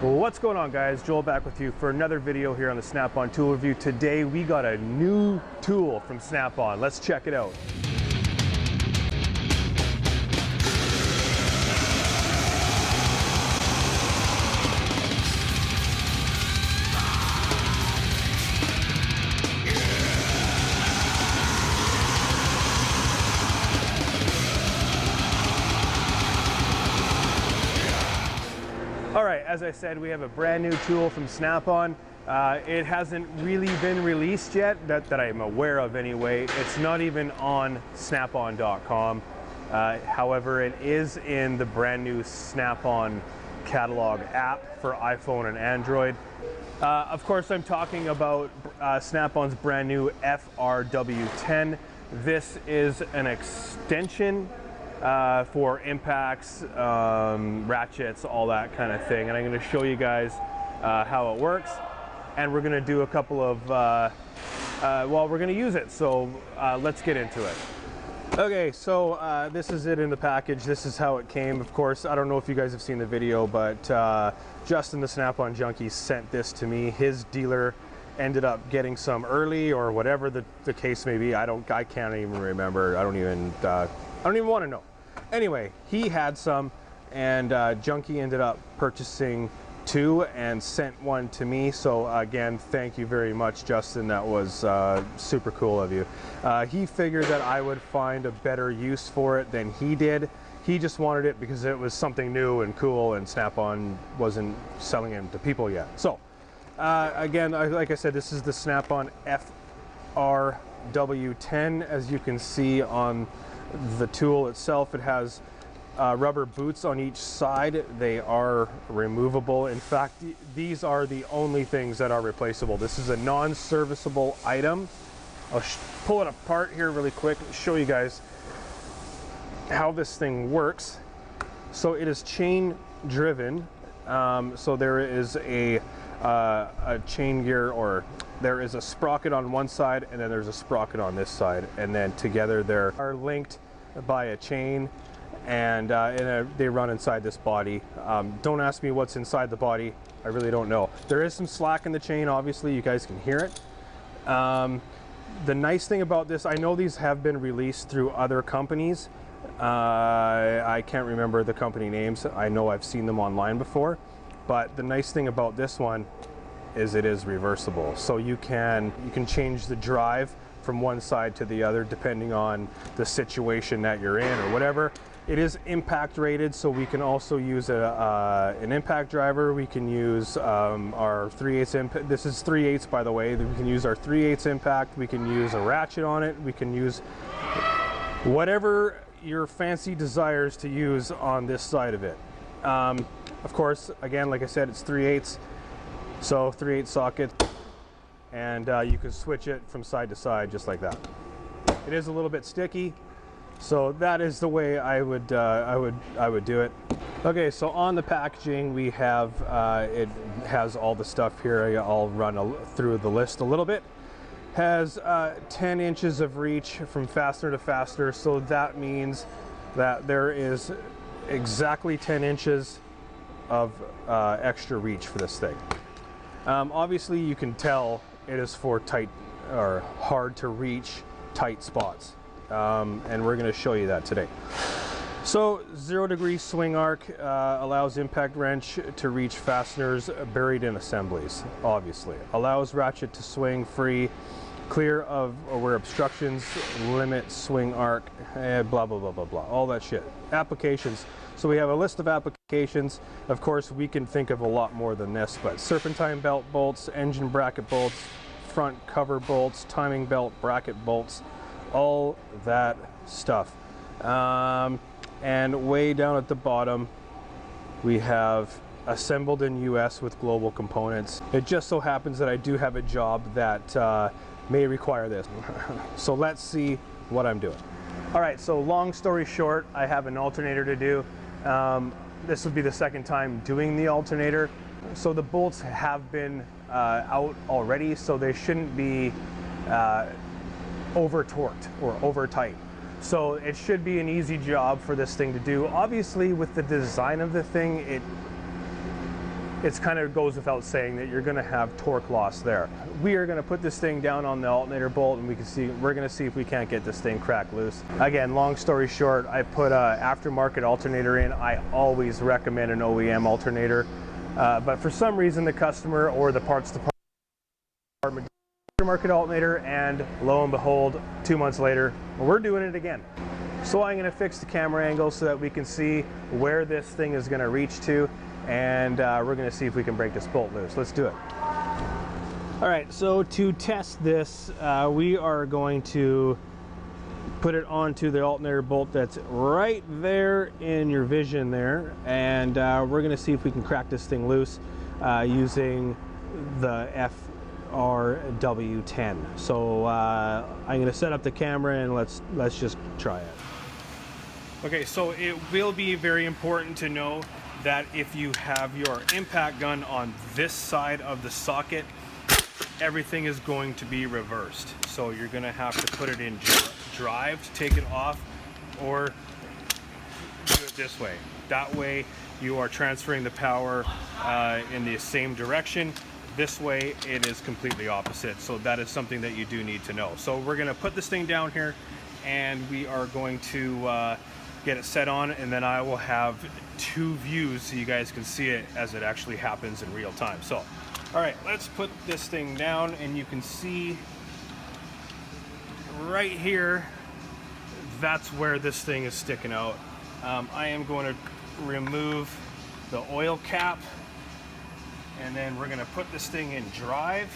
What's going on, guys? Joel back with you for another video here on the Snap-on tool review. Today we got a new tool from Snap-on. Let's check it out. All right, as I said, we have a brand new tool from Snap-on. It hasn't really been released yet, that I'm aware of anyway. It's not even on snapon.com. However, it is in the brand new Snap-on catalog app for iPhone and Android. Of course, I'm talking about Snap-on's brand new FRW10. This is an extension for impacts, ratchets, all that kind of thing. And I'm going to show you guys how it works. And we're going to do a couple of, well, we're going to use it. So let's get into it. Okay, so this is it in the package. This is how it came. Of course, I don't know if you guys have seen the video, but Justin, the Snap-on junkie, sent this to me. His dealer ended up getting some early, or whatever the case may be. I can't even remember. I don't even want to know. Anyway, he had some, and Junkie ended up purchasing two and sent one to me. So again, thank you very much, Justin. That was super cool of you. He figured that I would find a better use for it than he did. He just wanted it because it was something new and cool, and Snap-on wasn't selling them to people yet. So again, like I said, this is the Snap-on FRW10. As you can see on the tool itself, it has rubber boots on each side. They are removable. In fact, these are the only things that are replaceable. This is a non-serviceable item. I'll pull it apart here really quick and show you guys how this thing works. So it is chain driven. So there is a chain gear, or there is a sprocket on one side, and then there's a sprocket on this side, and then together they are linked by a chain, and they run inside this body. Don't ask me what's inside the body. I really don't know. There is some slack in the chain, obviously. You guys can hear it. The nice thing about this, I know these have been released through other companies. I can't remember the company names. I know I've seen them online before. But the nice thing about this one is it is reversible. So you can change the drive from one side to the other depending on the situation that you're in or whatever. It is impact rated, so we can also use an impact driver. We can use our 3/8 impact. This is 3/8, by the way. We can use our 3/8 impact. We can use a ratchet on it. We can use whatever your fancy desires to use on this side of it. Of course, again, like I said, it's 3/8, so 3/8 socket, and you can switch it from side to side just like that. It is a little bit sticky, so that is the way I would do it. Okay, so on the packaging we have it has all the stuff here. I'll run through the list a little bit. Has 10 inches of reach from fastener to fastener, so that means that there is exactly 10 inches of extra reach for this thing. Obviously you can tell it is for tight or hard to reach tight spots, and we're going to show you that today. So 0-degree swing arc allows impact wrench to reach fasteners buried in assemblies. Obviously allows ratchet to swing free, clear of or where obstructions limit swing arc, blah blah blah blah blah, all that shit. Applications. So we have a list of applications. Of course, we can think of a lot more than this, but serpentine belt bolts, engine bracket bolts, front cover bolts, timing belt bracket bolts, all that stuff. And way down at the bottom, we have assembled in US with global components. It just so happens that I do have a job that may require this. So let's see what I'm doing. All right, so long story short, I have an alternator to do. This would be the second time doing the alternator. So the bolts have been out already, so they shouldn't be over torqued or over tight. So it should be an easy job for this thing to do. Obviously, with the design of the thing, it's kind of goes without saying that you're going to have torque loss there. We are going to put this thing down on the alternator bolt, and we're going to see if we can't get this thing cracked loose. Again, long story short, I put an aftermarket alternator in. I always recommend an OEM alternator, but for some reason the customer or the parts department aftermarket alternator, and lo and behold, 2 months later, we're doing it again. So I'm going to fix the camera angle so that we can see where this thing is going to reach to, and we're going to see if we can break this bolt loose. Let's do it. All right, so to test this, we are going to put it onto the alternator bolt that's right there in your vision there, and we're going to see if we can crack this thing loose using the FRW10. So I'm going to set up the camera and let's just try it. Okay, so it will be very important to know that if you have your impact gun on this side of the socket, everything is going to be reversed. So you're going to have to put it in drive to take it off, or do it this way. That way you are transferring the power in the same direction. This way it is completely opposite. So that is something that you do need to know. So we're going to put this thing down here, and we are going to get it set on, and then I will have two views so you guys can see it as it actually happens in real time. So, all right, let's put this thing down, and you can see right here, that's where this thing is sticking out. I am going to remove the oil cap, and then we're going to put this thing in drive.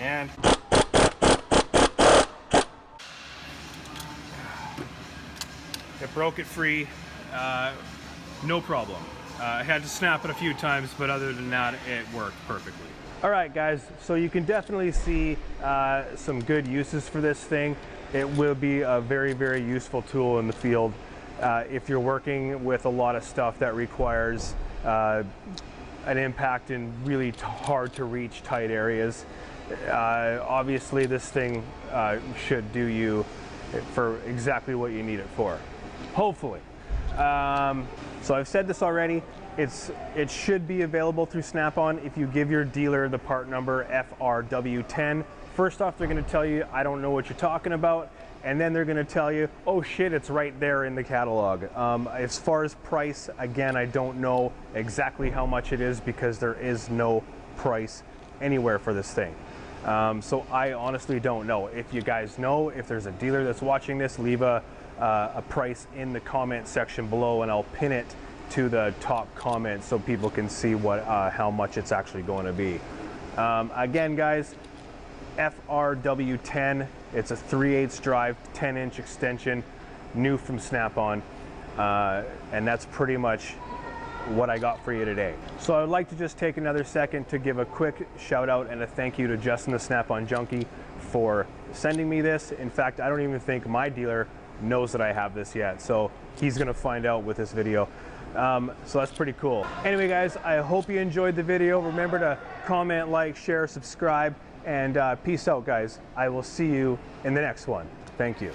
And it broke it free, no problem. I had to snap it a few times, but other than that, it worked perfectly. All right, guys, so you can definitely see some good uses for this thing. It will be a very, very useful tool in the field if you're working with a lot of stuff that requires an impact in really hard to reach tight areas. Obviously, this thing should do you for exactly what you need it for. Hopefully. So I've said this already, it should be available through Snap-on if you give your dealer the part number FRW10. First off, they're going to tell you, I don't know what you're talking about, and then they're going to tell you, oh shit, it's right there in the catalog. As far as price, again, I don't know exactly how much it is because there is no price anywhere for this thing. So I honestly don't know. If you guys know, if there's a dealer that's watching this, leave a price in the comment section below, and I'll pin it to the top comment so people can see what how much it's actually going to be. Again, guys, FRW10, it's a 3/8 drive, 10-inch extension, new from Snap-on, and that's pretty much what I got for you today. So I would like to just take another second to give a quick shout out and a thank you to Justin the Snap-on Junkie for sending me this. In fact, I don't even think my dealer knows that I have this yet, so he's gonna find out with this video. So that's pretty cool. Anyway, guys, I hope you enjoyed the video. Remember to comment, like, share, subscribe, and peace out, guys. I will see you in the next one. Thank you.